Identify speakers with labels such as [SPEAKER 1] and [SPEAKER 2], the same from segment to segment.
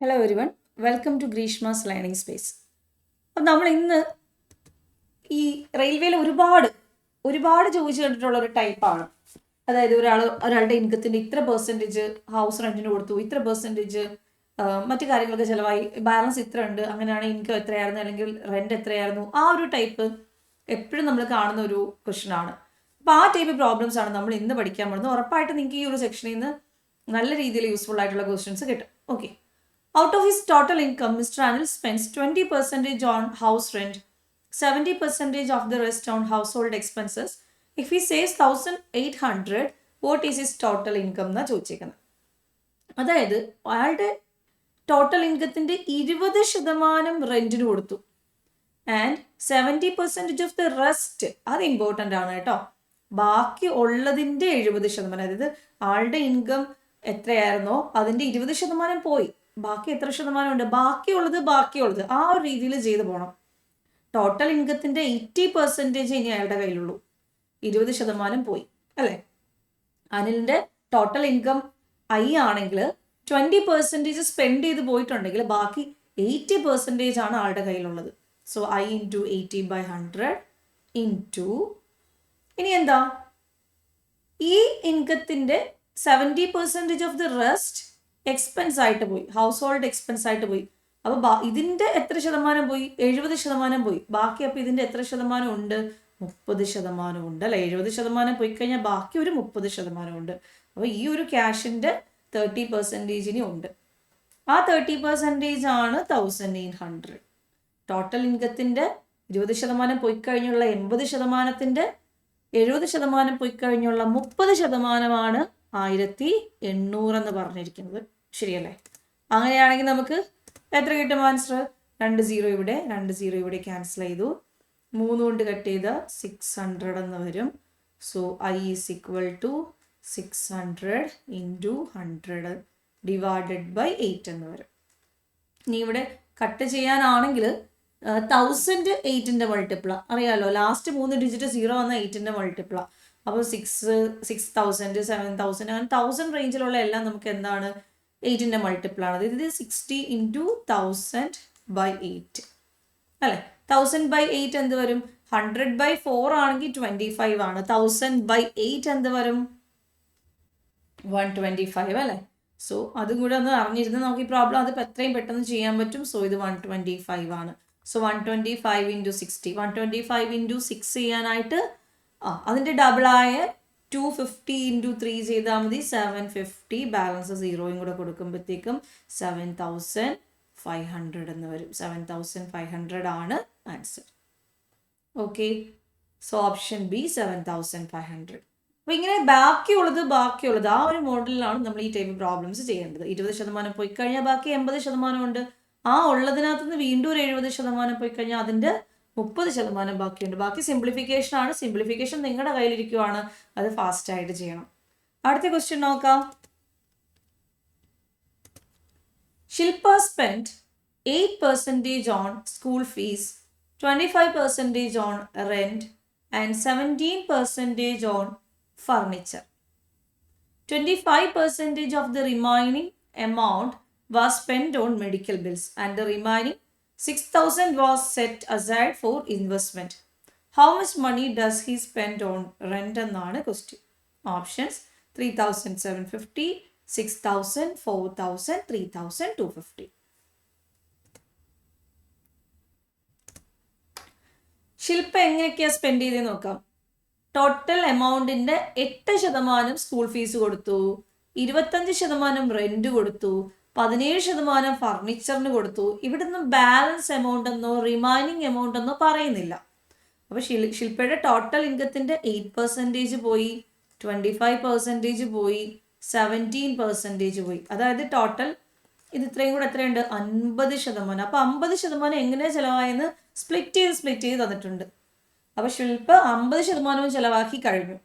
[SPEAKER 1] Hello everyone, welcome to Greeshma's learning space. അപ്പം നമ്മൾ ഇന്ന് ഈ റെയിൽവേയിൽ ഒരുപാട് ചോദിച്ചു കണ്ടിട്ടുള്ള ഒരു ടൈപ്പാണ്. അതായത് ഒരാളുടെ ഇൻകത്തിൻ്റെ ഇത്ര പെർസെൻറ്റേജ് ഹൗസ് റെൻറ്റിന് കൊടുത്തു, ഇത്ര പെർസെൻറ്റേജ് മറ്റു കാര്യങ്ങളൊക്കെ ചിലവായി, ബാലൻസ് ഇത്ര ഉണ്ട്, അങ്ങനെയാണ് ഇൻകം എത്രയായിരുന്നു അല്ലെങ്കിൽ റെൻറ്റ് എത്രയായിരുന്നു. ആ ഒരു ടൈപ്പ് എപ്പോഴും നമ്മൾ കാണുന്ന ഒരു ക്വസ്റ്റൻ ആണ്. അപ്പോൾ ആ ടൈപ്പ് പ്രോബ്ലംസ് ആണ് നമ്മൾ ഇന്ന് പഠിക്കാൻ പോകുന്നത്. ഉറപ്പായിട്ട് നിങ്ങൾക്ക് ഈ ഒരു സെക്ഷനിൽ നിന്ന് നല്ല രീതിയിൽ യൂസ്ഫുൾ ആയിട്ടുള്ള ക്വസ്റ്റ്യൻസ് കിട്ടും. Okay. Out of his total income, Mr. Anil spends 20% on house rent, 70% of the rest on household expenses. If he saves 1,800, what is his total income എന്നാ ചോദിച്ചേക്കുന്നത്. അതായത് അയാളുടെ ടോട്ടൽ ഇൻകത്തിൻ്റെ 20% റെൻറ്റിന് കൊടുത്തു ആൻഡ് 70% ഓഫ് ദ റെസ്റ്റ്, അത് important ആണ് കേട്ടോ. ബാക്കി ഉള്ളതിൻ്റെ 70%, അതായത് ആളുടെ ഇൻകം എത്രയായിരുന്നോ അതിൻ്റെ 20% പോയി, ബാക്കി എത്ര ശതമാനം ഉണ്ട്, ബാക്കിയുള്ളത് ആ ഒരു രീതിയിൽ ചെയ്തു പോകണം. ടോട്ടൽ ഇൻകത്തിൻ്റെ 80% ഇനി അയാളുടെ കയ്യിലുള്ളൂ, 20% പോയി അല്ലേ. അനിലിൻ്റെ ടോട്ടൽ ഇൻകം ആണെങ്കിൽ 20% സ്പെൻഡ് ചെയ്ത് പോയിട്ടുണ്ടെങ്കിൽ ബാക്കി 80% ആണ് ആളുടെ കയ്യിലുള്ളത്. സോ I into 80/100 into ഇനി എന്താ, ഈ ഇൻകത്തിൻ്റെ 70% ഓഫ് ദ റെസ്റ്റ് എക്സ്പെൻസ് ആയിട്ട് പോയി, ഹൗസ് ഹോൾഡ് എക്സ്പെൻസ് ആയിട്ട് പോയി. അപ്പോൾ ഇതിൻ്റെ എത്ര ശതമാനം പോയി, 70% പോയി. ബാക്കി അപ്പോൾ ഇതിൻ്റെ എത്ര ശതമാനം ഉണ്ട്, 30% ഉണ്ട് അല്ലേ. 70% പോയി കഴിഞ്ഞാൽ ബാക്കി ഒരു 30% ഉണ്ട്. അപ്പോൾ ഈ ഒരു ക്യാഷിൻ്റെ 30% ഉണ്ട്. ആ 30% ആണ് 1,800. ടോട്ടൽ ഇൻകത്തിൻ്റെ 20% പോയി കഴിഞ്ഞുള്ള 80%, 70% പോയി കഴിഞ്ഞുള്ള 30% 1,800 എന്ന് പറഞ്ഞിരിക്കുന്നത്. ശരിയല്ലേ? അങ്ങനെയാണെങ്കിൽ നമുക്ക് എത്ര കിട്ടും ആൻസർ? 2 0 ഇവിടെ, 2 0 ഇവിടെ ക്യാൻസൽ ചെയ്തു, 3 കൊണ്ട് കട്ട് ചെയ്ത 600 എന്ന് വരും. So I is equal to 600 into 100 divided by 8 എന്ന് വരും. ഇനി ഇവിടെ കട്ട് ചെയ്യാനാണെങ്കിൽ 1000 8ൻ്റെ മൾട്ടിപ്പിള അറിയാലോ. ലാസ്റ്റ് 3 ഡിജിറ്റ് 0 വന്ന 8ൻ്റെ മൾട്ടിപ്പിള. അപ്പോൾ 6,000 7,000 അങ്ങനെ 1000 റേഞ്ചിലുള്ള എല്ലാം നമുക്ക് എന്താണ്, 8ൻ്റെ മൾട്ടിപ്പിളാണ്. ഇത് 60 into 1000/8 അല്ലേ. 1000/8 എന്ത് വരും, 100/4 ആണെങ്കിൽ 25 ആണ്. 1000/8 എന്ത് വരും, 125 അല്ലേ. സോ അതും കൂടെ ഒന്ന് അറിഞ്ഞിരുന്ന് നമുക്ക് ഈ പ്രോബ്ലം അത് എത്രയും പെട്ടെന്ന് ചെയ്യാൻ പറ്റും. സോ ഇത് 125 ആണ്. സോ 125 into 60, 125 into 6 ചെയ്യാനായിട്ട് അതിൻ്റെ ഡബിളായ 250 into 3 ചെയ്താൽ മതി, 750. ബാലൻസ് 0 കൂടെ കൊടുക്കുമ്പോഴത്തേക്കും 7,500 എന്ന് വരും. 7,500 ആണ് answer. Okay. So option B 7,500. അപ്പോൾ ഇങ്ങനെ ബാക്കിയുള്ളത് ആ ഒരു മോഡലിലാണ് നമ്മൾ ഈ ടൈപ്പ് പ്രോബ്ലംസ് ചെയ്യേണ്ടത്. 20% പോയി കഴിഞ്ഞാൽ ബാക്കി 80% ഉണ്ട്. ആ ഉള്ളതിനകത്ത് നിന്ന് വീണ്ടും ഒരു 70% പോയി കഴിഞ്ഞാൽ അതിൻ്റെ 30% ബാക്കിയുണ്ട്. ബാക്കി സിംപ്ലിഫിക്കേഷൻ ആണ്. സിംപ്ലിഫിക്കേഷൻ നിങ്ങളുടെ കയ്യിലിരിക്കുവാണ്, അത് ഫാസ്റ്റ് ആയിട്ട് ചെയ്യണം. അടുത്ത ക്വസ്റ്റ്യൻ നോക്കാം. Shilpa spend 8% on school fees, 25% on rent and 17% on furniture. 25% of the remaining amount was spent on medical bills and the remaining 6,000 was set aside for investment. How much money does he spend on rent എന്നാണ് question. Options 3,750, 6,000, 4,000, 3,250. ശില്പ എങ്ങനെയൊക്കെയാണ് spend ചെയ്ത് നോക്കാം. Total എമൗണ്ടിൻ്റെ 8% school fees കൊടുത്തു, 25% rent കൊടുത്തു, 17% ഫർണിച്ചറിന് കൊടുത്തു. ഇവിടുന്ന് balance amount എന്നോ remaining amount എന്നോ പറയുന്നില്ല. അപ്പോൾ ശില്പയുടെ ടോട്ടൽ ഇൻകത്തിൻ്റെ 8% പോയി, 25% പോയി, 17% പോയി. അതായത് ടോട്ടൽ ഇത് ഇത്രയും കൂടെ എത്രയുണ്ട്, 50%. അപ്പോൾ 50% എങ്ങനെ ചിലവായെന്ന് സ്പ്ലിറ്റ് ചെയ്ത് തന്നിട്ടുണ്ട്. അപ്പോൾ ശില്പ 50% ചിലവാക്കി കഴിഞ്ഞു.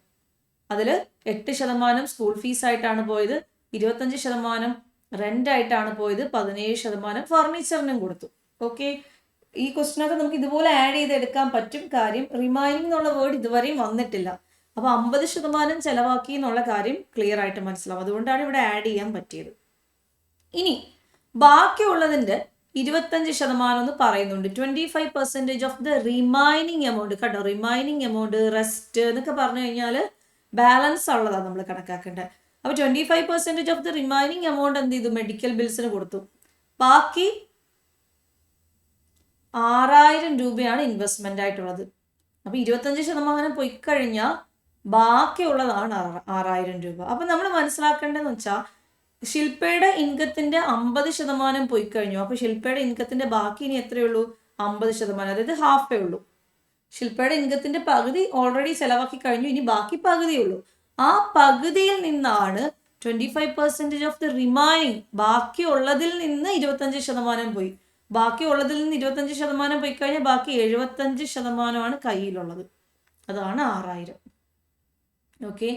[SPEAKER 1] അതിൽ 8% സ്കൂൾ ഫീസായിട്ടാണ് പോയത്, 25% റെന്റ് ആയിട്ടാണ് പോയത്, 17% ഫർണിച്ചറിനും കൊടുത്തു. ഓക്കെ. ഈ ക്വസ്റ്റിനകത്ത് നമുക്ക് ഇതുപോലെ ആഡ് ചെയ്തെടുക്കാൻ പറ്റും. കാര്യം റിമൈനിങ് എന്നുള്ള വേർഡ് ഇതുവരെയും വന്നിട്ടില്ല. അപ്പോൾ 50% ചിലവാക്കി എന്നുള്ള കാര്യം ക്ലിയർ ആയിട്ട് മനസ്സിലാവും. അതുകൊണ്ടാണ് ഇവിടെ ആഡ് ചെയ്യാൻ പറ്റിയത്. ഇനി ബാക്കിയുള്ളതിൻ്റെ 25% എന്ന് പറയുന്നുണ്ട്. 25% ഓഫ് ദ റിമൈനിങ് എമൗണ്ട്. കേട്ടോ, റിമൈനിങ് എമൗണ്ട്, റെസ്റ്റ് എന്നൊക്കെ പറഞ്ഞു കഴിഞ്ഞാൽ ബാലൻസ് ഉള്ളതാണ് നമ്മൾ കണക്കാക്കേണ്ടത്. അപ്പോൾ 25% ഓഫ് ദ റിമൈനിങ് എമൗണ്ട് എന്ത് ചെയ്തു? മെഡിക്കൽ ബിൽസിന് കൊടുത്തു. ബാക്കി 6000 രൂപയാണ് ഇൻവെസ്റ്റ്മെന്റ് ആയിട്ടുള്ളത്. അപ്പോൾ 25% പോയി കഴിഞ്ഞാൽ ബാക്കിയുള്ളതാണ് 6000 രൂപ. അപ്പം നമ്മൾ മനസ്സിലാക്കേണ്ടതെന്ന് വെച്ചാൽ ശില്പയുടെ ഇൻകത്തിന്റെ 50% പോയി കഴിഞ്ഞു. അപ്പോൾ ശില്പയുടെ ഇൻകത്തിന്റെ ബാക്കി ഇനി എത്രയുള്ളൂ? 50%, അതായത് ഹാഫേ ഉള്ളൂ. ശില്പയുടെ ഇൻകത്തിന്റെ പകുതി ഓൾറെഡി ചെലവാക്കി കഴിഞ്ഞു, ഇനി ബാക്കി പകുതിയുള്ളൂ. ആ പകുതിയിൽ നിന്നാണ് 25% ഓഫ് ദി റിമൈനിങ്, ബാക്കിയുള്ളതിൽ നിന്ന് 25% പോയി. ബാക്കിയുള്ളതിൽ നിന്ന് 25% പോയി കഴിഞ്ഞാൽ ബാക്കി 75% കയ്യിലുള്ളത്. അതാണ് 6000. ഓക്കെ,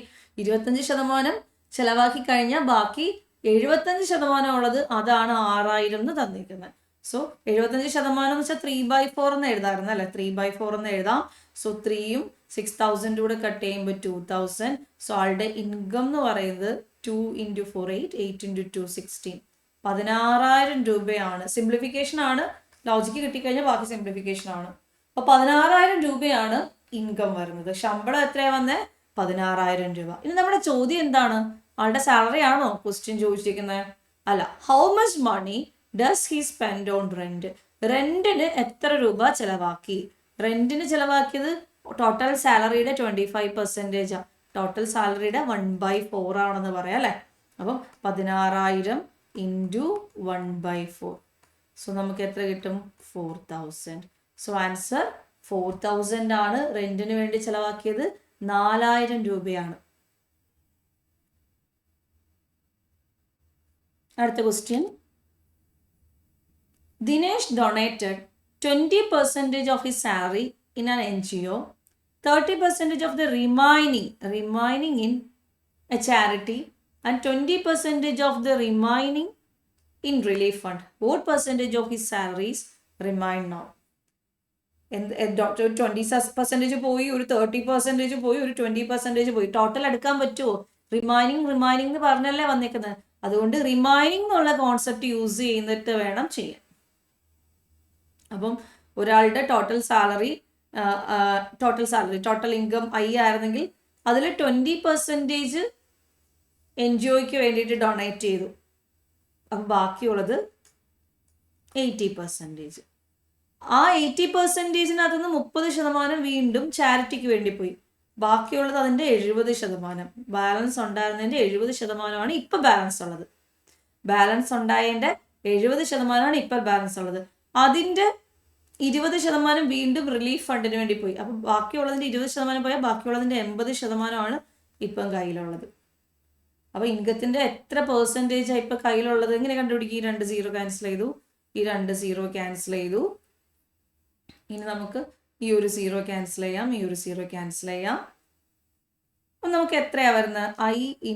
[SPEAKER 1] 25% ചെലവാക്കി കഴിഞ്ഞാൽ ബാക്കി 75% ഉള്ളത്, അതാണ് 6000 എന്ന് തന്നിരിക്കുന്നത്. സോ 75% എന്ന് വെച്ചാൽ 3/4 എന്ന് എഴുതാറുണ്ട് അല്ലെ, 3/4 എന്ന് എഴുതാം. സോ 3യും 6000 കൂടെ കട്ട് ചെയ്യുമ്പോൾ 2000. സോ ആളുടെ ഇൻകം എന്ന് പറയുന്നത് 2 × 4 8, 8 × 2 16, 16000 രൂപയാണ്. സിംപ്ലിഫിക്കേഷൻ ആണ്, ലോജിക്ക് കിട്ടിക്കഴിഞ്ഞാൽ ബാക്കി സിംപ്ലിഫിക്കേഷൻ ആണ്. അപ്പോൾ 16000 രൂപയാണ് ഇൻകം വരുന്നത്. ശമ്പളം എത്രയാണ് വന്നത്? 16000 രൂപ. ഇനി നമ്മുടെ ചോദ്യം എന്താണ്? ആളുടെ സാലറി ആണോ ക്വസ്റ്റ്യൻ ചോദിച്ചിരിക്കുന്നത്? അല്ല. How much money does he spend on rent? റെന്റിന് എത്ര രൂപ ചെലവാക്കി? റെന്റിന് ചെലവാക്കിയത് ടോട്ടൽ സാലറിയുടെ 25%. ടോട്ടൽ സാലറിയുടെ 1/4 ആണെന്ന് പറയാം അല്ലെ. അപ്പം 16000 × 1/4. സോ നമുക്ക് എത്ര കിട്ടും? 4000. സോ ആൻസർ 4000 ആണ്. റെന്റിന് വേണ്ടി ചെലവാക്കിയത് 4000 രൂപയാണ്. അടുത്ത question. Dinesh donated 20% of his salary in an NGO, 30% of the remaining in a charity, and 20% of the remaining in relief fund. What percentage of his salaries remain now? 20% പോയി, ഒരു 30% പോയി, ഒരു 20% പോയി. ടോട്ടൽ എടുക്കാൻ പറ്റുമോ? റിമൈനിങ് എന്ന് പറഞ്ഞല്ലേ വന്നേക്കുന്നത്. അതുകൊണ്ട് റിമൈനിങ് എന്നുള്ള കോൺസെപ്റ്റ് യൂസ് ചെയ്യുന്നിട്ട് വേണം ചെയ്യാൻ. അപ്പം ഒരാളുടെ ടോട്ടൽ ഇൻകം I ആയിരുന്നെങ്കിൽ അതിൽ 20% NGOയ്ക്ക് വേണ്ടിയിട്ട് ഡൊണേറ്റ് ചെയ്തു. അപ്പം ബാക്കിയുള്ളത് 80%. ആ 80%-നകത്തുനിന്ന് 30% വീണ്ടും ചാരിറ്റിക്ക് വേണ്ടി പോയി. ബാക്കിയുള്ളത് അതിൻ്റെ 70%. ബാലൻസ് ഉണ്ടായിരുന്നതിൻ്റെ 70%ആണ് ഇപ്പം ബാലൻസ് ഉള്ളത്. ബാലൻസ് ഉണ്ടായതിൻ്റെ 70%ആണ് ഇപ്പം ബാലൻസ് ഉള്ളത്. അതിൻ്റെ 20% വീണ്ടും റിലീഫ് ഫണ്ടിന് വേണ്ടി പോയി. അപ്പം ബാക്കിയുള്ളതിൻ്റെ 20% പോയാൽ ബാക്കിയുള്ളതിൻ്റെ 80%ആണ് ഇപ്പം കയ്യിലുള്ളത്. അപ്പോൾ ഇൻകത്തിൻ്റെ എത്ര പെർസെൻറ്റേജാണ് ഇപ്പം കയ്യിലുള്ളത്? എങ്ങനെ കണ്ടുപിടിക്കും? ഈ 2 0 ക്യാൻസൽ ചെയ്തു, ഈ 2 0 ക്യാൻസൽ ചെയ്തു. ഇനി നമുക്ക് ഈ ഒരു 0 ക്യാൻസൽ ചെയ്യാം, ഈ ഒരു 0 ക്യാൻസൽ ചെയ്യാം. അപ്പം നമുക്ക് എത്രയാണ് വരുന്നത്? I ×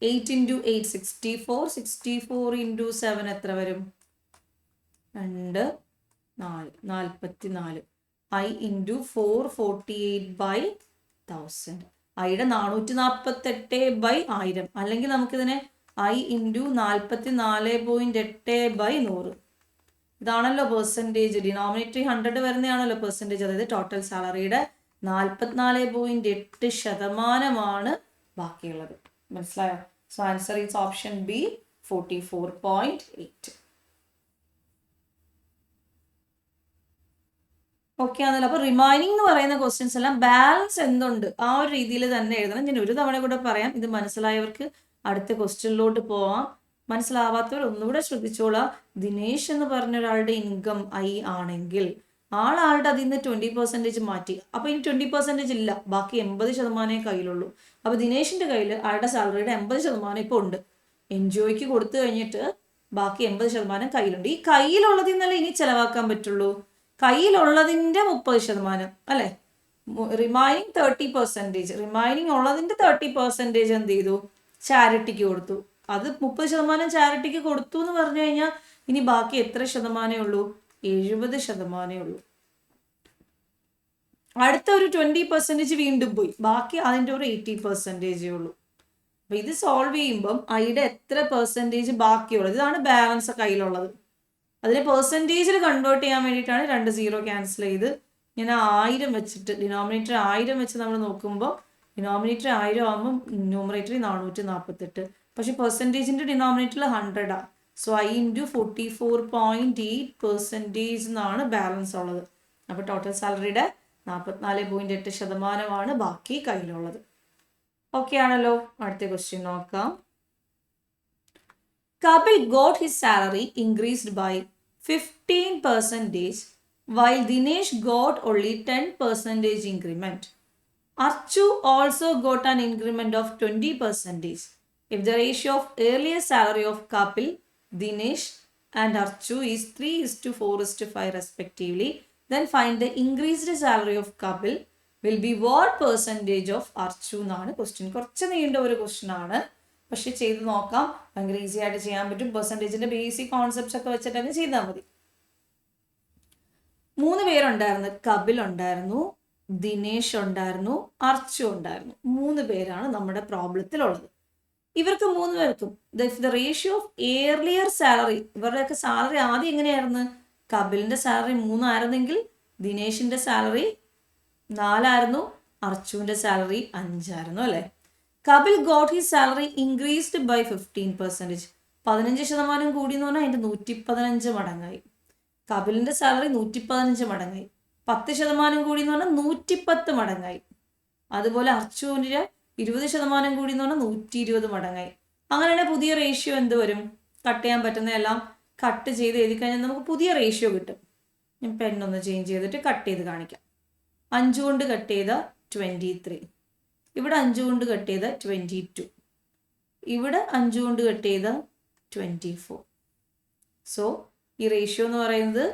[SPEAKER 1] 8 × 8 64, 64 × 7 എത്ര വരും? 2 4 44. I × 4 48/1000. ഐയുടെ 448/1000. അല്ലെങ്കിൽ നമുക്കിതിനെ I × 44.8/100. ഇതാണല്ലോ പെർസെൻറ്റേജ്. ഡിനോമിനേറ്റർ 100 വരുന്നതാണല്ലോ പെർസെൻറ്റേജ്. അതായത് ടോട്ടൽ സാലറിയുടെ 44.8% ബാക്കിയുള്ളത്. മനസ്സിലായോ? So answer is option B, 44.8. Okay ആണല്ലോ. അപ്പോൾ റിമൈനിങ് എന്ന് പറയുന്ന ക്വസ്റ്റ്യൻസ് എല്ലാം ബാലൻസ് എന്തുണ്ട് ആ ഒരു രീതിയിൽ തന്നെ എഴുതണം. ഞാൻ ഒരു തവണ കൂടെ പറയാം. ഇത് മനസ്സിലായവർക്ക് അടുത്ത ക്വസ്റ്റ്യനിലോട്ട് പോവാം. മനസ്സിലാവാത്തവർ ഒന്നുകൂടെ ശ്രദ്ധിച്ചോളാം. ദിനേശ് എന്ന് പറഞ്ഞ ഒരാളുടെ ഇൻകം I ആണെങ്കിൽ ആളുടെ അതിൽ നിന്ന് 20% മാറ്റി. അപ്പോൾ ഇനി 20% ഇല്ല, ബാക്കി 80% കയ്യിലുള്ളൂ. അപ്പോൾ ദിനേശിൻ്റെ കയ്യിൽ ആളുടെ സാലറിയുടെ 80% ഇപ്പോൾ ഉണ്ട്. NGOയ്ക്ക് കൊടുത്തു കഴിഞ്ഞിട്ട് ബാക്കി 80% കയ്യിലുണ്ട്. ഈ കയ്യിലുള്ളതിൽ നിന്നല്ലേ ഇനി ചിലവാക്കാൻ പറ്റുള്ളൂ. കയ്യിലുള്ളതിൻ്റെ 30% അല്ലേ, റിമൈനിങ് 30%. റിമൈനിങ് ഉള്ളതിൻ്റെ 30% എന്ത് ചെയ്തു? ചാരിറ്റിക്ക് കൊടുത്തു. അത് 30% ചാരിറ്റിക്ക് കൊടുത്തു എന്ന് പറഞ്ഞു കഴിഞ്ഞാൽ ഇനി ബാക്കി എത്ര ശതമാനമേ ഉള്ളൂ? 70% ഉള്ളൂ. അടുത്ത ഒരു 20% വീണ്ടും പോയി, ബാക്കി അതിൻ്റെ ഒരു 80% ഉള്ളൂ. അപ്പോൾ ഇത് സോൾവ് ചെയ്യുമ്പം ഐയുടെ എത്ര പെർസെൻറ്റേജ് ബാക്കിയുള്ളത്, ഇതാണ് ബാലൻസ് കയ്യിലുള്ളത്. അതിനെ പെർസെൻറ്റേജിൽ കൺവേർട്ട് ചെയ്യാൻ വേണ്ടിയിട്ടാണ് 2 0 ക്യാൻസൽ ചെയ്ത് ഞാൻ 1000 വെച്ചിട്ട് ഡിനോമിനേറ്റർ 1000 വെച്ച് നമ്മൾ നോക്കുമ്പോൾ ഡിനോമിനേറ്റർ 1000 ആകുമ്പോൾ ന്യൂമറേറ്റർ 448. പക്ഷെ പെർസെൻറ്റേജിൻ്റെ ഡിനോമിനേറ്ററിൽ 100 ആണ്. സോ I × 44.8% എന്നാണ് ബാലൻസ് ഉള്ളത്. അപ്പോൾ ടോട്ടൽ സാലറിയുടെ 44.8% ബാക്കി കയ്യിലുള്ളത്. ഓക്കെ ആണല്ലോ. അടുത്ത ക്വസ്റ്റ്യൻ നോക്കാം. Kapil got his salary increased by 15% while Dinesh got only 10% increment. Archu also got an increment of 20%. If the ratio of earlier salary of Kapil, Dinesh and Archu is 3:4:5 respectively, then find the increased salary of Kapil will be what percentage of Archu എന്നാണ് question. കുറച്ച് നീണ്ട ഒരു question ആണ്, പക്ഷെ ചെയ്ത് നോക്കാം. ഭയങ്കര easy ആയിട്ട് ചെയ്യാൻ പറ്റും. പെർസെൻറ്റേജിൻ്റെ ബേസിക് കോൺസെപ്റ്റ്സ് ഒക്കെ വെച്ചിട്ട് തന്നെ ചെയ്താൽ മതി. 3 പേരുണ്ടായിരുന്നു. കപിൽ ഉണ്ടായിരുന്നു, ദിനേശ് ഉണ്ടായിരുന്നു, അർച്ചു ഉണ്ടായിരുന്നു. 3 പേരാണ് നമ്മുടെ പ്രോബ്ലത്തിലുള്ളത്. ഇവർക്ക് 3 പേർക്കും the ratio of earlier salary, ഇവരുടെയൊക്കെ സാലറി ആദ്യം എങ്ങനെയായിരുന്നു? കപിലിൻ്റെ സാലറി 3 ആയിരുന്നെങ്കിൽ ദിനേശിൻ്റെ സാലറി 4 ആയിരുന്നു, അർച്ചുവിൻ്റെ സാലറി 5 ആയിരുന്നു അല്ലേ. Kapil got his salary increased by 15%. 15% കൂടി എന്ന് പറഞ്ഞാൽ അതിൻ്റെ 115 മടങ്ങായി. കപിലിൻ്റെ സാലറി 115 മടങ്ങായി. 10% കൂടി എന്ന് പറഞ്ഞാൽ 110 മടങ്ങായി. അതുപോലെ അർച്ചുവിൻ്റെ 20% കൂടി എന്ന് പറഞ്ഞാൽ 120 മടങ്ങായി. അങ്ങനെയാണെങ്കിൽ പുതിയ റേഷ്യോ എന്ത് വരും? കട്ട് ചെയ്യാൻ പറ്റുന്നതെല്ലാം കട്ട് ചെയ്ത് എഴുതി കഴിഞ്ഞാൽ നമുക്ക് പുതിയ റേഷ്യോ കിട്ടും. ഞാൻ പെണ്ണൊന്ന് ചേഞ്ച് ചെയ്തിട്ട് കട്ട് ചെയ്ത് കാണിക്കാം. 5 കൊണ്ട് കട്ട് ചെയ്ത 23, ഇവിടെ 5 കൊണ്ട് കട്ട് ചെയ്ത 22, ഇവിടെ 5 കൊണ്ട് കട്ട് ചെയ്ത 24. സോ ഈ റേഷ്യോ എന്ന് പറയുന്നത്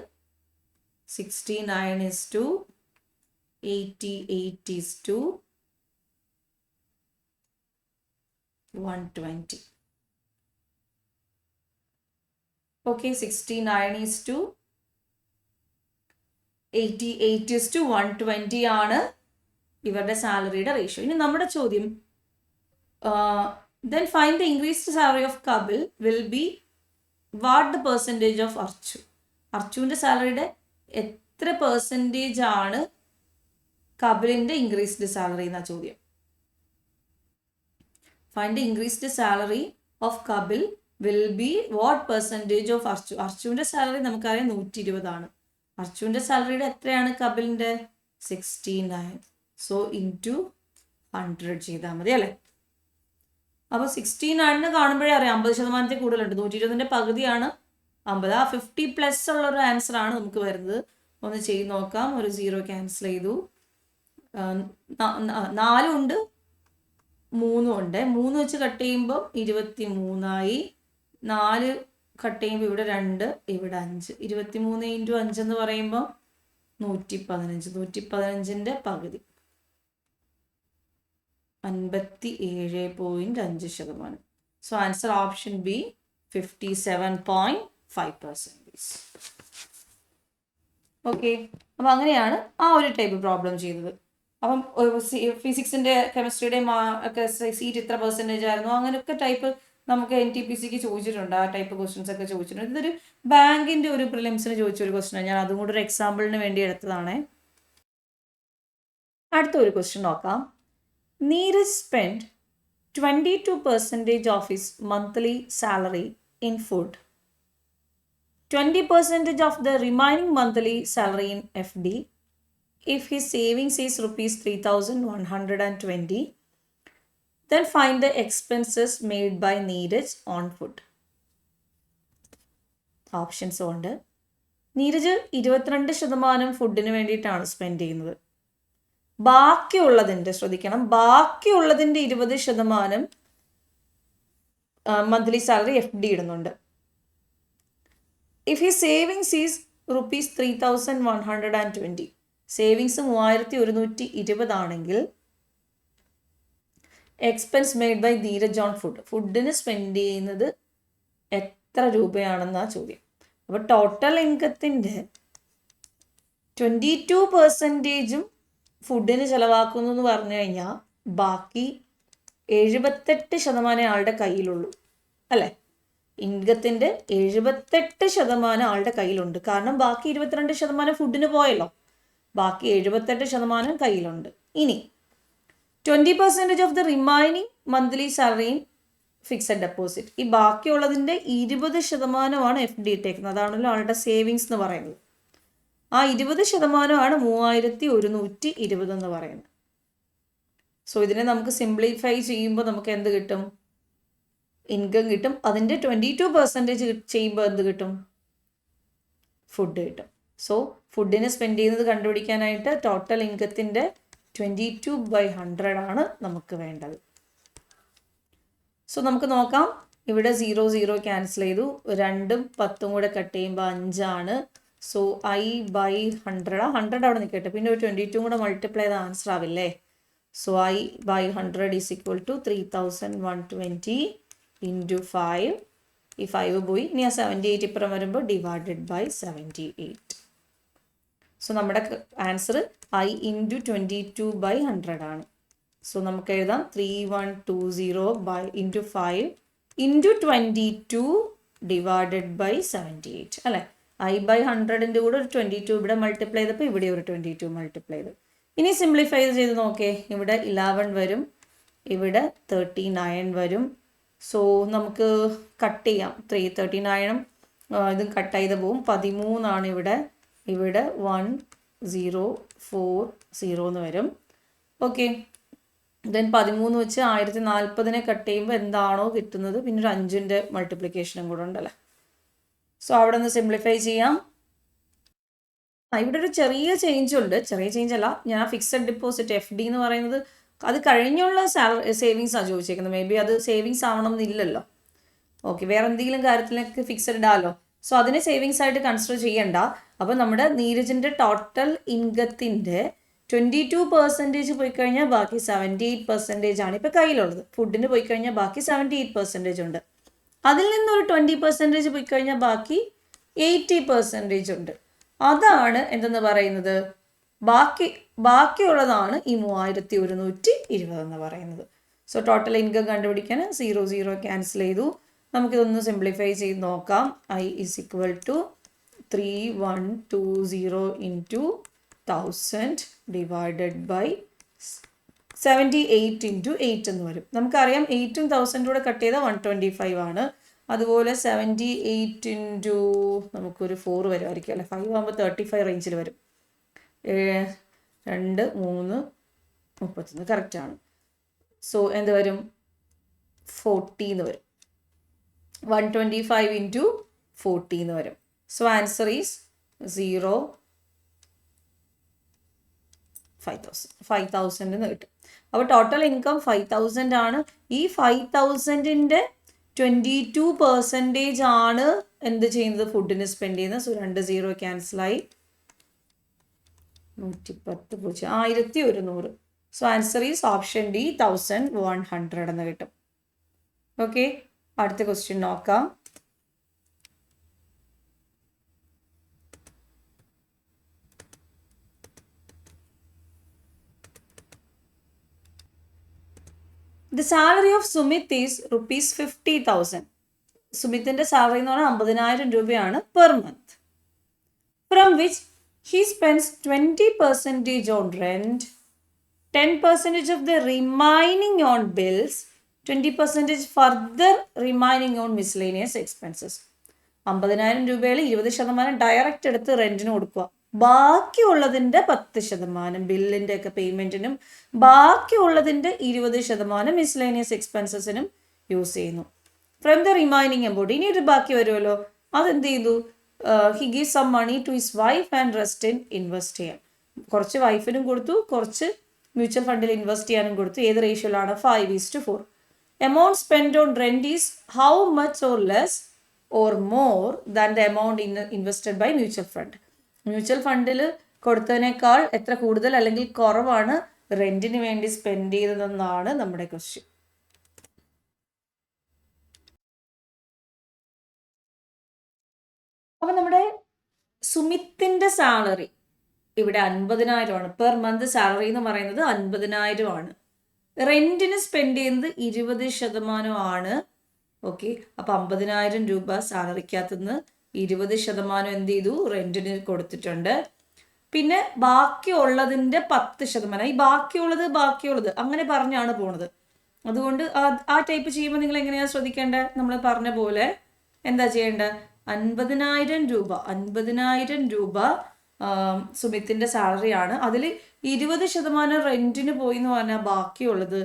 [SPEAKER 1] 69:88:120. ഓക്കെ, 69:88:120 ആണ് ഇവരുടെ സാലറിയുടെ റേഷ്യോ. ഇനി നമ്മുടെ ചോദ്യം, then find the increased salary of Kapil will be what the percentage of Archu. അർച്ചുവിൻ്റെ സാലറിയുടെ എത്ര പെർസെൻറ്റേജ് ആണ് കപിലിൻ്റെ ഇൻക്രീസ്ഡ് സാലറി എന്നാ ചോദ്യം. Find the increased salary of Kapil will be what percentage of Archu. അർച്ചുവിൻ്റെ സാലറി നമുക്കറിയാം 120 ആണ്. അർച്ചുവിൻ്റെ സാലറിയുടെ എത്രയാണ് കപിലിൻ്റെ? 69. സോ ഇൻറ്റു 100 ചെയ്താൽ മതി അല്ലേ. അപ്പോൾ 69 കാണുമ്പോഴേ അറിയാം 50% കൂടുതലുണ്ട്. 120ൻ്റെ പകുതിയാണ് 50. ആ 50+ ഉള്ളൊരു ആൻസറാണ് നമുക്ക് വരുന്നത്. ഒന്ന് ചെയ്ത് നോക്കാം. ഒരു 0 ക്യാൻസൽ ചെയ്തു. 4 ഉണ്ട്, 3 ഉണ്ട്. 3 വെച്ച് കട്ട് ചെയ്യുമ്പോൾ 23 4 കട്ട് ചെയ്യുമ്പോൾ ഇവിടെ 2, ഇവിടെ 5. 23 × 5 എന്ന് പറയുമ്പോൾ 115. 115ൻ്റെ പകുതി 57.5%. So answer option B 57.5%. Okay, അപ്പം അങ്ങനെയാണ് ആ ഒരു ടൈപ്പ് പ്രോബ്ലം ചെയ്തത്. അപ്പം ഫിസിക്സിൻ്റെ കെമിസ്ട്രിയുടെയും ഒക്കെ സീറ്റ് ഇത്ര പെർസെൻറ്റേജ് ആയിരുന്നു, അങ്ങനെയൊക്കെ ടൈപ്പ് നമുക്ക് NTPCക്ക് ചോദിച്ചിട്ടുണ്ട്. ആ ടൈപ്പ് ക്വസ്റ്റ്യൻസ് ഒക്കെ ചോദിച്ചിട്ടുണ്ട്. ഇതൊരു ബാങ്കിൻ്റെ ഒരു പ്രിലിംസിന് ചോദിച്ചൊരു ക്വസ്റ്റ്യനാണ്. ഞാൻ അതും കൂടെ ഒരു എക്സാമ്പിളിന് വേണ്ടി എടുത്തതാണ്. അടുത്ത ഒരു ക്വസ്റ്റ്യൻ നോക്കാം. Neeraj spent 22% of his monthly salary in food, 20% of the remaining monthly salary in FD. If his savings is rupees 3,120, then find the expenses made by Neeraj on food. Options ഉണ്ട്. നീരജ് 22% ഫുഡിന് വേണ്ടിയിട്ടാണ് spend ചെയ്യുന്നത്. ബാക്കിയുള്ളതിൻ്റെ, ശ്രദ്ധിക്കണം, ബാക്കിയുള്ളതിൻ്റെ 20% monthly salary FD ഇടുന്നുണ്ട്. If he savings is rupees 3,120, savings 3,120 ആണെങ്കിൽ expense made by Neeraj on food, ഫുഡിന് സ്പെൻഡ് ചെയ്യുന്നത് എത്ര രൂപയാണെന്നാണ് ചോദ്യം. അപ്പോൾ ടോട്ടൽ ഇൻകത്തിൻ്റെ 22% ഫുഡിന് ചിലവാക്കുന്നു എന്ന് പറഞ്ഞു കഴിഞ്ഞാൽ ബാക്കി 78% ആളുടെ കയ്യിലുള്ളൂ അല്ലേ? ഇൻകത്തിൻ്റെ 78% ആളുടെ കയ്യിലുണ്ട്. കാരണം ബാക്കി 22% ഫുഡിന് പോയല്ലോ. ബാക്കി 78% കയ്യിലുണ്ട്. ഇനി 20% of the remaining monthly salary in fixed deposit. ഈ ബാക്കിയുള്ളതിൻ്റെ 20% FD ഇട്ടേക്കുന്നത്. അതാണല്ലോ ആളുടെ സേവിങ്സ് എന്ന് പറയുന്നത്. ആ 20% 3120 എന്ന് പറയുന്നത്. സോ ഇതിനെ നമുക്ക് സിംപ്ലിഫൈ ചെയ്യുമ്പോൾ നമുക്ക് എന്ത് കിട്ടും? ഇൻകം കിട്ടും. അതിൻ്റെ 22% ചെയ്യുമ്പോൾ എന്ത് കിട്ടും? ഫുഡ് കിട്ടും. സോ ഫുഡിന് സ്പെൻഡ് ചെയ്യുന്നത് കണ്ടുപിടിക്കാനായിട്ട് ടോട്ടൽ ഇൻകത്തിൻ്റെ 22/100 ആണ് നമുക്ക് വേണ്ടത്. സോ നമുക്ക് നോക്കാം. ഇവിടെ 0 ക്യാൻസൽ ചെയ്തു. 2ഉം 10ഉം കൂടെ കട്ട് ചെയ്യുമ്പോൾ 5 ആണ്. സോ I/100 അവിടെ നിൽക്കട്ടെ. പിന്നെ ഒരു 22 കൂടെ മൾട്ടിപ്ലൈ ചെയ്ത ആൻസർ ആവില്ലേ? So I/100 is equal to 3120 into 5. ഈ 5 പോയി. ഇനി ആ 78 ഇപ്പുറം വരുമ്പോൾ ഡിവൈഡഡ് ബൈ 78. സോ നമ്മുടെ ആൻസർ I ഇൻറ്റു 22/100 ആണ്. സോ നമുക്ക് എഴുതാം 3120 ഇൻറ്റു 5 ഇൻറ്റു 22 ഡിവൈഡഡ് ബൈ 78 അല്ലേ? I/100ൻ്റെ കൂടെ ഒരു 22 ഇവിടെ മൾട്ടിപ്ലൈ ചെയ്തപ്പോൾ ഇവിടെ ഒരു 22 മൾട്ടിപ്ലൈ ചെയ്തു. ഇനി സിംപ്ലിഫൈ ചെയ്ത് നോക്കേ. ഇവിടെ 11 വരും, ഇവിടെ 39 വരും. സോ നമുക്ക് കട്ട് ചെയ്യാം. 39ഉം ഇതും കട്ട് ചെയ്ത് പോവും. 13 ഇവിടെ. ഇവിടെ 1040 എന്ന് വരും. ഓക്കെ, ദെൻ 13 വെച്ച് 1040 കട്ട് ചെയ്യുമ്പോൾ എന്താണോ കിട്ടുന്നത്, പിന്നെ ഒരു 5ൻ്റെ മൾട്ടിപ്ലിക്കേഷനും കൂടെ ഉണ്ടല്ലേ. സോ അവിടെ നിന്ന് സിംപ്ലിഫൈ ചെയ്യാം. ഇവിടെ ഒരു ചെറിയ ചേഞ്ച് ഉണ്ട്. ചെറിയ ചേഞ്ച് അല്ല, ഞാൻ ഫിക്സഡ് ഡെപ്പോസിറ്റ് FD എന്ന് പറയുന്നത് അത് കഴിഞ്ഞുള്ള സേവിങ്സാണ് ചോദിച്ചേക്കുന്നത്. മേ ബി അത് സേവിങ്സ് ആവണം എന്നില്ലല്ലോ. ഓക്കെ, വേറെ എന്തെങ്കിലും കാര്യത്തിലേക്ക് ഫിക്സഡ് ഇടാമല്ലോ. സോ അതിനെ സേവിങ്സ് ആയിട്ട് കൺസിഡർ ചെയ്യണ്ട. അപ്പോൾ നമ്മുടെ നീരജിൻ്റെ ടോട്ടൽ ഇൻകത്തിൻ്റെ 22% പോയി കഴിഞ്ഞാൽ ബാക്കി 78% ആണ് ഇപ്പോൾ കയ്യിലുള്ളത്. ഫുഡിന് പോയി കഴിഞ്ഞാൽ ബാക്കി 78% ഉണ്ട്. അതിൽ നിന്നൊരു 20% പോയി കഴിഞ്ഞാൽ ബാക്കി 80% ഉണ്ട്. അതാണ് എന്തെന്ന് പറയുന്നത്, ബാക്കിയുള്ളതാണ് ഈ 3120 എന്ന് പറയുന്നത്. സോ ടോട്ടൽ ഇൻകം കണ്ടുപിടിക്കാൻ 0 ക്യാൻസൽ ചെയ്തു. നമുക്കിതൊന്ന് സിംപ്ലിഫൈ ചെയ്ത് നോക്കാം. I is equal to 3120 into 1000 divided by 78 into 8 എന്ന് വരും. നമുക്കറിയാം 8ഉം 1000 കൂടെ കട്ട് ചെയ്താൽ 125 ആണ്. അതുപോലെ 78 ഇൻറ്റു നമുക്കൊരു 4 വരുമായിരിക്കും അല്ലേ? 5 ആകുമ്പോൾ 35 റേഞ്ചിൽ വരും. 2 3 31 കറക്റ്റാണ്. സോ എന്ത് വരും? 40 എന്ന് വരും. 125 ഇൻറ്റു 40 എന്ന് വരും. സോ ആൻസർ ഈസ് 5,000 എന്ന് കിട്ടും. അപ്പോൾ ടോട്ടൽ ഇൻകം 5,000 ആണ്. ഈ 5,000ൻ്റെ 22% ആണ് എന്ത് ചെയ്യുന്നത്? ഫുഡിന് സ്പെൻഡ് ചെയ്യുന്നത്. So 2 0 ക്യാൻസലായി. 110 1100. So answer is option D 1100 എന്ന് കിട്ടും. ഓക്കെ, അടുത്ത ക്വസ്റ്റ്യൻ നോക്കാം. The salary of Sumit is ₹50,000. സുമിത്തിൻ്റെ salary എന്ന് പറഞ്ഞാൽ 50,000 രൂപയാണ് per month. From which he spends 20% on rent, 10% of the remaining on bills, 20% further remaining on miscellaneous expenses. 50,000 രൂപയിൽ 20% direct എടുത്ത് റെൻറ്റിന് കൊടുക്കുക. ബാക്കിയുള്ളതിൻ്റെ 10% ബില്ലിൻ്റെ ഒക്കെ പേയ്മെൻറ്റിനും ബാക്കിയുള്ളതിൻ്റെ 20% മിസ്ലേനിയസ് എക്സ്പെൻസസിനും യൂസ് ചെയ്യുന്നു. ഫ്രം ദ റിമൈനിങ് എമൗണ്ട്, ഇനി ഒരു ബാക്കി വരുമല്ലോ, അതെന്ത് ചെയ്തു? He give some money to his wife and rest in invest ചെയ്യാൻ. കുറച്ച് വൈഫിനും കൊടുത്തു, കുറച്ച് മ്യൂച്വൽ ഫണ്ടിൽ ഇൻവെസ്റ്റ് ചെയ്യാനും കൊടുത്തു. ഏത് റേഷ്യോയിലാണ്? 5:4. Amount spend on rent is how much or less or more than the amount invested by mutual fund. Mutual ഫണ്ടിൽ കൊടുത്തതിനേക്കാൾ എത്ര കൂടുതൽ അല്ലെങ്കിൽ കുറവാണ് റെൻറ്റിന് വേണ്ടി സ്പെൻഡ് ചെയ്തതെന്നാണ് നമ്മുടെ ക്വസ്റ്റ്യൻ. അപ്പം നമ്മുടെ സുമിത്തിൻ്റെ സാലറി ഇവിടെ 50,000 ആണ്. പെർ മന്ത് സാലറി എന്ന് പറയുന്നത് 50,000 ആണ്. റെന്റിന് സ്പെൻഡ് ചെയ്യുന്നത് 20% ഓക്കെ. അപ്പം 50,000 രൂപ സാലറിക്കകത്തുനിന്ന് 20% എന്ത് ചെയ്തു, റെന്റിന് കൊടുത്തിട്ടുണ്ട്. പിന്നെ ബാക്കിയുള്ളതിൻ്റെ 10%, ഈ ബാക്കിയുള്ളത് അങ്ങനെ പറഞ്ഞാണ് പോണത്. അതുകൊണ്ട് ആ ടൈപ്പ് ചെയ്യുമ്പോൾ നിങ്ങൾ എങ്ങനെയാണ് ശ്രദ്ധിക്കേണ്ടത്? നമ്മൾ പറഞ്ഞ പോലെ എന്താ ചെയ്യേണ്ടത്? 50,000 രൂപ സുമിത്തിൻ്റെ സാലറിയാണ്. അതിൽ 20% റെന്റിന് പോയി എന്ന് പറഞ്ഞാൽ ബാക്കിയുള്ളത്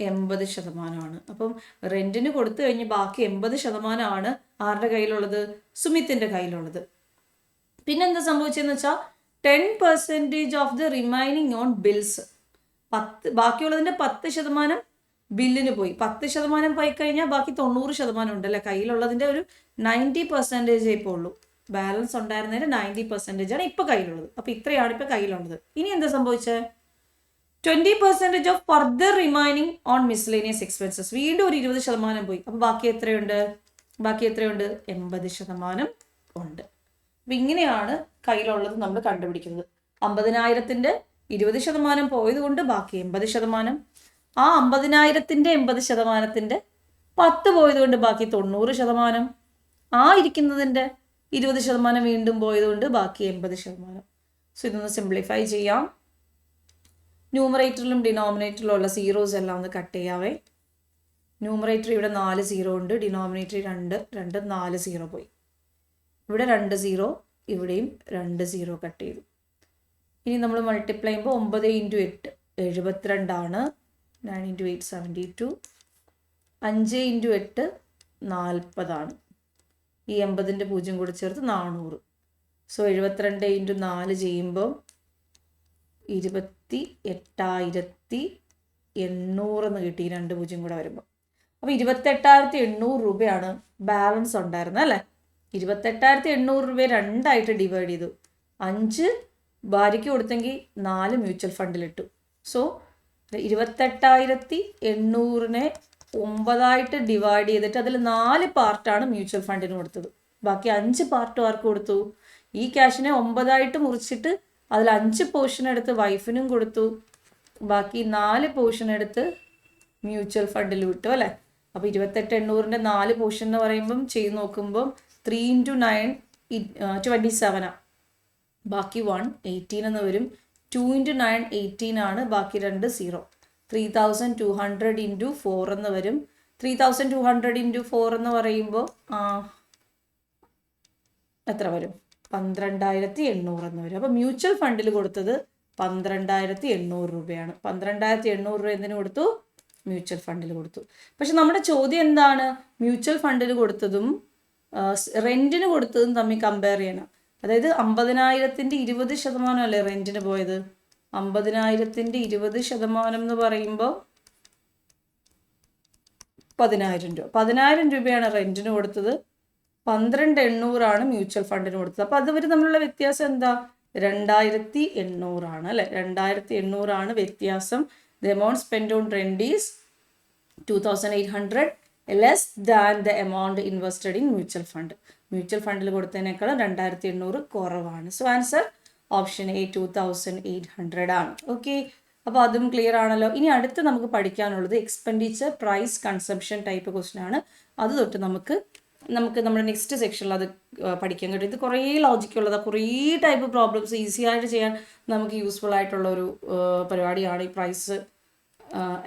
[SPEAKER 1] 80%. അപ്പം റെന്റിന് കൊടുത്തു കഴിഞ്ഞ് ബാക്കി 80% ആരുടെ കയ്യിലുള്ളത്? സുമിത്തിൻ്റെ കയ്യിലുള്ളത്. പിന്നെന്താ സംഭവിച്ചതെന്ന് വെച്ചാൽ 10% of the remaining on bills, ബാക്കിയുള്ളതിൻ്റെ 10% ബില്ലിന് പോയി. 10% പോയി കഴിഞ്ഞാൽ ബാക്കി 90% ഉണ്ടല്ലേ കയ്യിലുള്ളതിൻ്റെ ഒരു 90% ഇപ്പോൾ ഉള്ളൂ. ബാലൻസ് ഉണ്ടായിരുന്നതിന് 90% ഇപ്പോൾ കയ്യിലുള്ളത്. അപ്പോൾ ഇത്രയാണ് ഇപ്പോൾ കയ്യിലുള്ളത്. ഇനി എന്താ സംഭവിച്ചത്? 20% of further remaining on miscellaneous expenses, വീണ്ടും ഒരു 20% പോയി. അപ്പോൾ ബാക്കി എത്രയുണ്ട്? 80% ഉണ്ട്. അപ്പം ഇങ്ങനെയാണ് കയ്യിലുള്ളത് നമ്മൾ കണ്ടുപിടിക്കുന്നത്. 50,000-ൻ്റെ 20% പോയത് കൊണ്ട് ബാക്കി 80%, ആ 50,000-ൻ്റെ 80%-ൻ്റെ 10 പോയത് കൊണ്ട് ബാക്കി 90%, ആ ഇരിക്കുന്നതിൻ്റെ 20% വീണ്ടും പോയത് കൊണ്ട് ബാക്കി 80%. സോ ഇതൊന്ന് സിംപ്ലിഫൈ ചെയ്യാം. ന്യൂമറേറ്ററിലും ഡിനോമിനേറ്ററിലും ഉള്ള സീറോസ് എല്ലാം ഒന്ന് കട്ട് ചെയ്യാവേ. ന്യൂമറേറ്റർ ഇവിടെ 4 0 ഉണ്ട്, ഡിനോമിനേറ്റർ 2 4 0 പോയി. ഇവിടെ 2 0, ഇവിടെയും 2 0 കട്ട് ചെയ്തു. ഇനി നമ്മൾ മൾട്ടിപ്ലൈ ചെയ്യുമ്പോൾ 9 × 8 72, 9 × 8 72, 5 × 8 40, ഈ 80-ൻ്റെ 0 കൂടി ചേർത്ത് 400. സോ 72 × 4 ചെയ്യുമ്പോൾ 28,800 എന്ന് കിട്ടി, 2 0 കൂടെ വരുമ്പോൾ. അപ്പോൾ 28,800 രൂപയാണ് ബാലൻസ് ഉണ്ടായിരുന്നത് അല്ലേ. 28,800 രൂപയെ 2ആയിട്ട് ഡിവൈഡ് ചെയ്തു. 5 ഭാര്യയ്ക്ക് കൊടുത്തെങ്കിൽ 4 മ്യൂച്വൽ ഫണ്ടിലിട്ടു. സോ 28,800-നെ 9ആയിട്ട് ഡിവൈഡ് ചെയ്തിട്ട് അതിൽ 4 പാർട്ടാണ് മ്യൂച്വൽ ഫണ്ടിന് കൊടുത്തത്. ബാക്കി 5 പാർട്ട് ആർക്ക് കൊടുത്തു? ഈ ക്യാഷിനെ 9ആയിട്ട് മുറിച്ചിട്ട് അതിൽ 5 പോർഷൻ എടുത്ത് വൈഫിനും കൊടുത്തു, ബാക്കി 4 പോർഷൻ എടുത്ത് മ്യൂച്വൽ ഫണ്ടിൽ വിട്ടു അല്ലേ. അപ്പോൾ 28,800-ൻ്റെ 4 പോർഷൻ എന്ന് പറയുമ്പം ചെയ്ത് നോക്കുമ്പം 3 × 9 27, ബാക്കി 1 18 എന്ന് വരും. 2 × 9 18 ആണ്, ബാക്കി 2 0. 3,200 × 4 എന്ന് വരും. 3,200 × 4 എന്ന് പറയുമ്പോൾ എത്ര വരും? 12,800 എന്ന് വരും. അപ്പോൾ മ്യൂച്വൽ ഫണ്ടിൽ കൊടുത്തത് 12,800 രൂപയാണ്. 12,800 രൂപ എന്തിനു കൊടുത്തു? മ്യൂച്വൽ ഫണ്ടിൽ കൊടുത്തു. പക്ഷെ നമ്മുടെ ചോദ്യം എന്താണ്? മ്യൂച്വൽ ഫണ്ടിൽ കൊടുത്തതും റെന്റിന് കൊടുത്തതും തമ്മിൽ കമ്പയർ ചെയ്യണം. അതായത് 50,000-ൻ്റെ 20% അല്ലേ റെന്റിന് പോയത്. 50,000-ൻ്റെ 20% എന്ന് പറയുമ്പോൾ 10,000 രൂപ. 10,000 രൂപയാണ് റെന്റിന് കൊടുത്തത്, 12,800 മ്യൂച്വൽ ഫണ്ടിന് കൊടുത്തത്. അപ്പോൾ അതുവരെ തമ്മിലുള്ള വ്യത്യാസം എന്താ? 2,800 അല്ലേ. 2,800 വ്യത്യാസം. The amount spend on rent is 2,800 less than the amount invested in mutual fund. Mutual ഫണ്ടിൽ കൊടുത്തതിനേക്കാളും 2,800 കുറവാണ്. സോ ആൻസർ ഓപ്ഷൻ എ 2,800 ആണ്. ഓക്കെ, അപ്പോൾ അതും ക്ലിയർ ആണല്ലോ. ഇനി അടുത്ത് നമുക്ക് പഠിക്കാനുള്ളത് expenditure price consumption type question ആണ്. അത് തൊട്ട് നമുക്ക് നമ്മുടെ നെക്സ്റ്റ് സെക്ഷനിൽ അത് പഠിക്കാൻ കഴിയും. ഇത് കുറേ ലോജിക്കുള്ളതാണ്, കുറേ ടൈപ്പ് പ്രോബ്ലംസ് ഈസി ആയിട്ട് ചെയ്യാൻ നമുക്ക് യൂസ്ഫുൾ ആയിട്ടുള്ള ഒരു പരിപാടിയാണ് ഈ price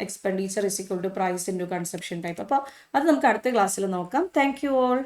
[SPEAKER 1] expenditure is equal to price into consumption type. അപ്പോൾ അത് നമുക്ക് അടുത്ത ക്ലാസ്സിൽ നോക്കാം. Thank you all.